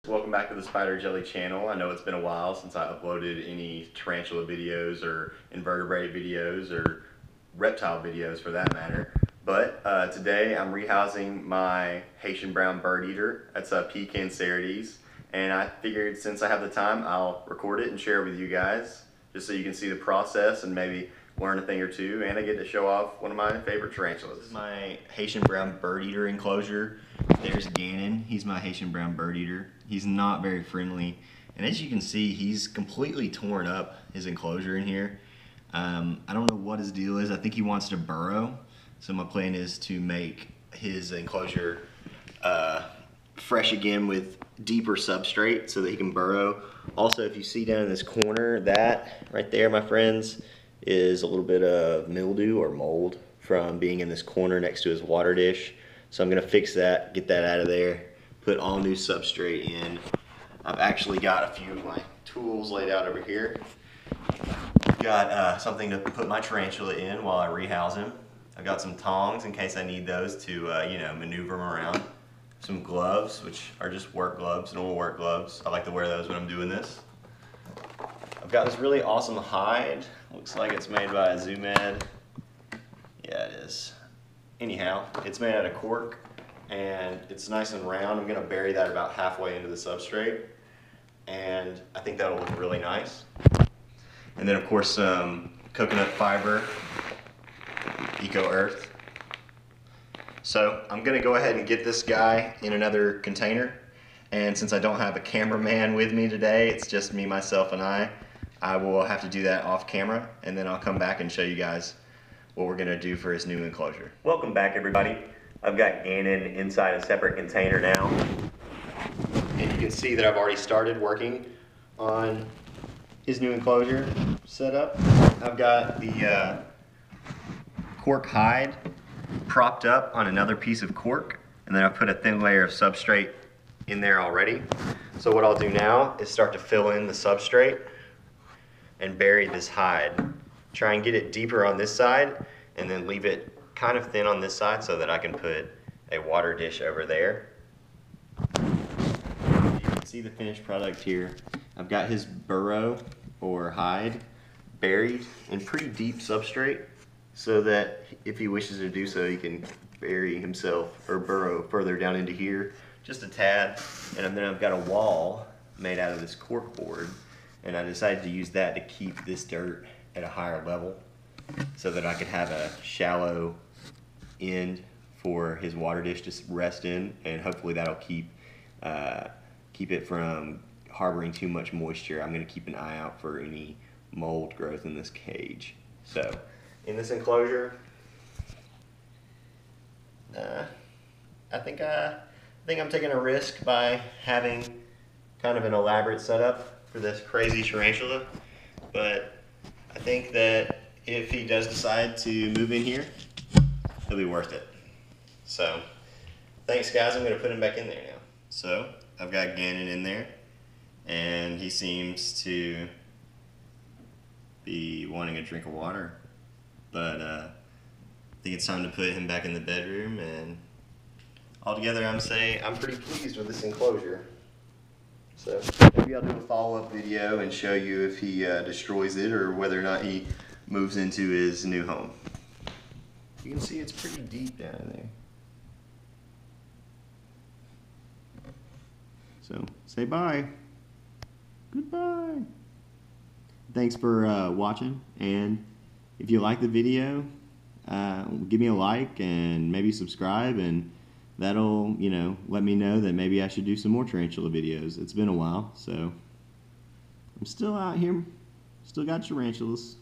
Welcome back to the SpiderJelly channel. I know it's been a while since I uploaded any tarantula videos or invertebrate videos or reptile videos for that matter. But today I'm rehousing my Haitian Brown Bird-Eater. That's a P. Cancerides. And I figured since I have the time, I'll record it and share it with you guys, just so you can see the process and maybe learn a thing or two, and I get to show off one of my favorite tarantulas. This is my Haitian Brown Bird-Eater enclosure. There's Gannon. He's my Haitian Brown Bird-Eater. He's not very friendly, and as you can see, he's completely torn up his enclosure in here. I don't know what his deal is. I think he wants to burrow, so my plan is to make his enclosure fresh again with deeper substrate so that he can burrow. Also, if you see down in this corner, that right there, my friends, is a little bit of mildew or mold from being in this corner next to his water dish. So I'm gonna fix that, get that out of there, put all new substrate in. I've actually got a few of my tools laid out over here. Got something to put my tarantula in while I rehouse him. I've got some tongs in case I need those to you know, maneuver him around. Some gloves, which are just work gloves, normal work gloves. I like to wear those when I'm doing this. I've got this really awesome hide. Looks like it's made by a Zoomad. Yeah, it is. Anyhow, it's made out of cork and it's nice and round. I'm gonna bury that about halfway into the substrate, and I think that'll look really nice. And then of course some coconut fiber, Eco Earth. So I'm gonna go ahead and get this guy in another container, and since I don't have a cameraman with me today, it's just me, myself, and I will have to do that off camera, and then I'll come back and show you guys what we're gonna do for his new enclosure. Welcome back, everybody. I've got Gannon inside a separate container now, and you can see that I've already started working on his new enclosure setup. I've got the cork hide propped up on another piece of cork, and then I've put a thin layer of substrate in there already. So what I'll do now is start to fill in the substrate and bury this hide. Try and get it deeper on this side and then leave it kind of thin on this side so that I can put a water dish over there. You can see the finished product here. I've got his burrow or hide buried in pretty deep substrate so that if he wishes to do so, he can bury himself or burrow further down into here, just a tad. And then I've got a wall made out of this cork board, and I decided to use that to keep this dirt at a higher level so that I could have a shallow end for his water dish to rest in, and hopefully that'll keep it from harboring too much moisture. I'm going to keep an eye out for any mold growth in this cage. So in this enclosure, I think I'm taking a risk by having kind of an elaborate setup for this crazy tarantula, but I think that if he does decide to move in here, it'll be worth it. So thanks guys, I'm going to put him back in there now. So I've got Gannon in there, and he seems to be wanting a drink of water, but I think it's time to put him back in the bedroom, and altogether I'm pretty pleased with this enclosure. So maybe I'll do a follow-up video and show you if he destroys it or whether or not he moves into his new home. You can see it's pretty deep down in there. So say bye. Goodbye. Thanks for watching, and if you like the video, give me a like and maybe subscribe, and that'll, you know, let me know that maybe I should do some more tarantula videos. It's been a while, so I'm still out here, still got tarantulas.